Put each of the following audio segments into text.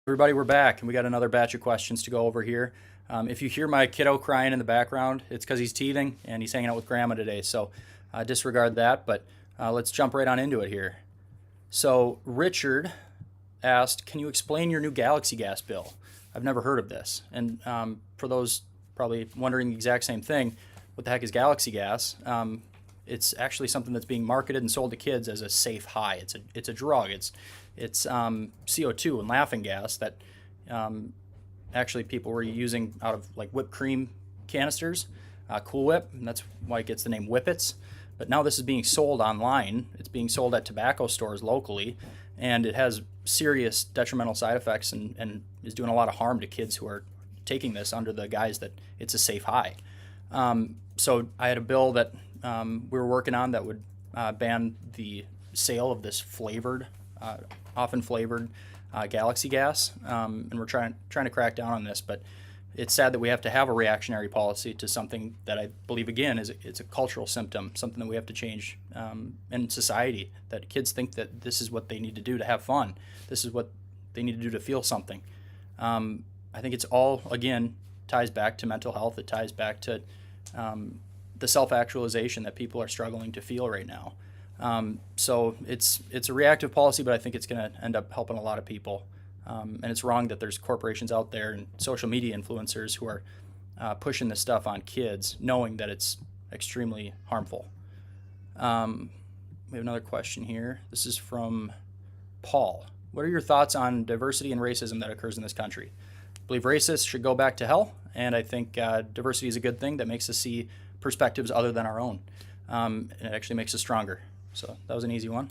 Everybody, we're back, and we got another batch of questions to go over here. If you hear my kiddo crying in the background, it's because he's teething and he's hanging out with grandma today, so disregard that, but let's jump right on into it here. So Richard asked, can you explain your new Galaxy gas bill? I've never heard of this. And for those probably wondering the exact same thing, what the heck is Galaxy gas? It's actually something that's being marketed and sold to kids as a safe high. It's a drug. It's CO2 and laughing gas that actually people were using out of like whipped cream canisters, Cool Whip, and that's why it gets the name Whippets. But now this is being sold online. It's being sold at tobacco stores locally, and it has serious detrimental side effects and is doing a lot of harm to kids who are taking this under the guise that it's a safe high. So I had a bill that we were working on that would ban the sale of this flavored, often flavored Galaxy gas, and we're trying to crack down on this. But it's sad that we have to have a reactionary policy to something that I believe again it's a cultural symptom, something that we have to change in society. That kids think that this is what they need to do to have fun. This is what they need to do to feel something. I think it's all again ties back to mental health. It ties back to the self-actualization that people are struggling to feel right now. So it's a reactive policy, but I think it's going to end up helping a lot of people. And it's wrong that there's corporations out there and social media influencers who are pushing this stuff on kids, knowing that it's extremely harmful. We have another question here. This is from Paul. What are your thoughts on diversity and racism that occurs in this country? I believe racists should go back to hell, and I think diversity is a good thing that makes us see perspectives other than our own. And it actually makes us stronger. So that was an easy one.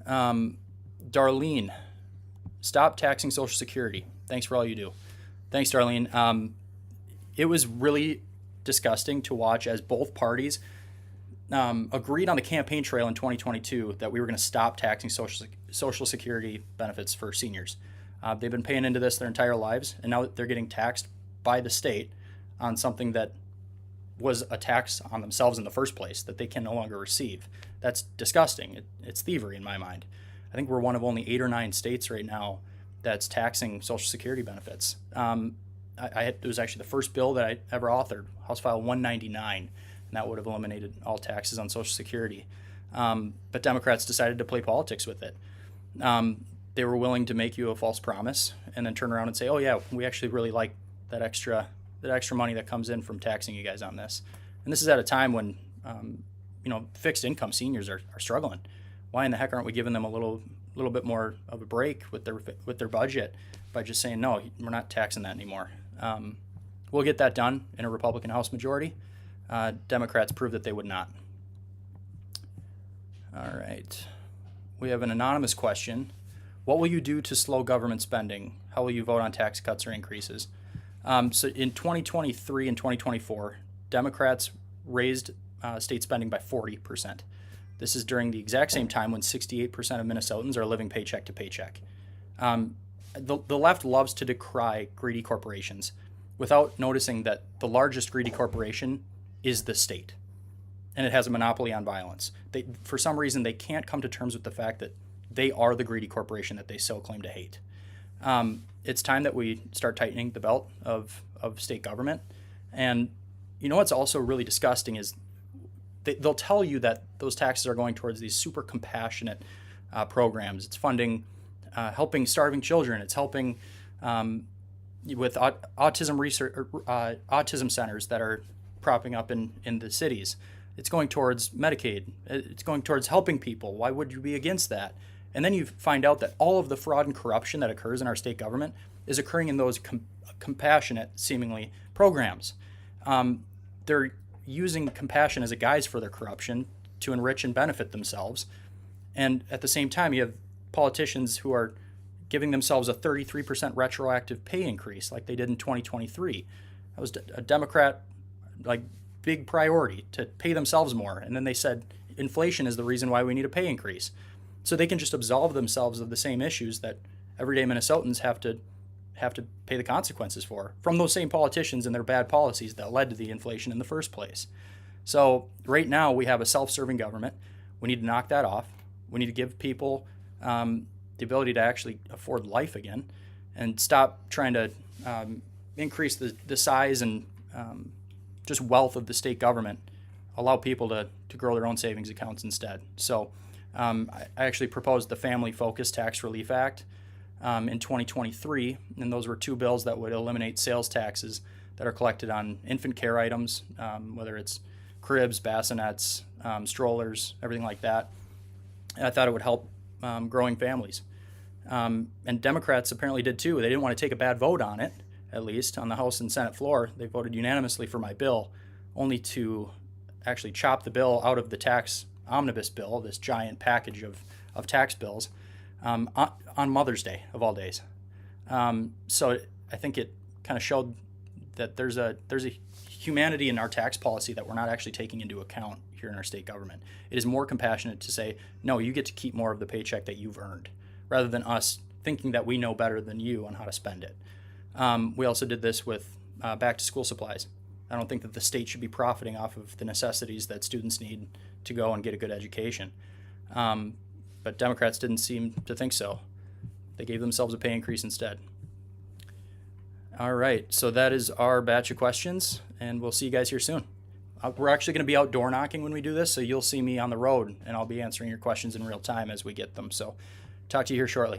Darlene, stop taxing Social Security. Thanks for all you do. Thanks, Darlene. It was really disgusting to watch as both parties agreed on the campaign trail in 2022 that we were going to stop taxing Social Security benefits for seniors. They've been paying into this their entire lives, and now they're getting taxed by the state on something that was a tax on themselves in the first place that they can no longer receive. That's disgusting. It's thievery in my mind. I think we're one of only 8 or 9 states right now that's taxing Social Security benefits. It was actually the first bill that I ever authored, House File 199, and that would have eliminated all taxes on Social Security. But Democrats decided to play politics with it. They were willing to make you a false promise and then turn around and say, oh yeah, we actually really like that extra money that comes in from taxing you guys on this. And this is at a time when fixed income seniors are struggling. Why in the heck aren't we giving them a little bit more of a break with their budget by just saying, no, we're not taxing that anymore? We'll get that done in a Republican House majority. Democrats proved that they would not. All right. We have an anonymous question. What will you do to slow government spending? How will you vote on tax cuts or increases? So in 2023 and 2024, Democrats raised state spending by 40%. This is during the exact same time when 68% of Minnesotans are living paycheck to paycheck. The left loves to decry greedy corporations without noticing that the largest greedy corporation is the state, and it has a monopoly on violence. For some reason, they can't come to terms with the fact that they are the greedy corporation that they so claim to hate. It's time that we start tightening the belt of state government. And you know what's also really disgusting is they'll tell you that those taxes are going towards these super compassionate programs. It's funding helping starving children. It's helping with autism research, autism centers that are propping up in the cities. It's going towards Medicaid. It's going towards helping people. Why would you be against that? And then you find out that all of the fraud and corruption that occurs in our state government is occurring in those compassionate, seemingly, programs. They're using compassion as a guise for their corruption to enrich and benefit themselves. And at the same time, you have politicians who are giving themselves a 33% retroactive pay increase like they did in 2023. That was a Democrat big priority to pay themselves more. And then they said inflation is the reason why we need a pay increase. So they can just absolve themselves of the same issues that everyday Minnesotans have to pay the consequences for from those same politicians and their bad policies that led to the inflation in the first place. So right now we have a self-serving government. We need to knock that off. We need to give people the ability to actually afford life again, and stop trying to increase the size and just wealth of the state government. Allow people to grow their own savings accounts instead. So I actually proposed the Family Focused Tax Relief Act in 2023, and those were two bills that would eliminate sales taxes that are collected on infant care items, whether it's cribs, bassinets, strollers, everything like that. And I thought it would help growing families. And Democrats apparently did too. They didn't want to take a bad vote on it, at least on the House and Senate floor. They voted unanimously for my bill, only to actually chop the bill out of the tax omnibus bill, this giant package of tax bills, on Mother's Day, of all days. So I think it kind of showed that there's a humanity in our tax policy that we're not actually taking into account here in our state government. It is more compassionate to say, no, you get to keep more of the paycheck that you've earned, rather than us thinking that we know better than you on how to spend it. We also did this with back to school supplies. I don't think that the state should be profiting off of the necessities that students need to go and get a good education. But Democrats didn't seem to think so. They gave themselves a pay increase instead. All right, so that is our batch of questions, and we'll see you guys here soon. We're actually going to be out door knocking when we do this, so you'll see me on the road, and I'll be answering your questions in real time as we get them. So talk to you here shortly.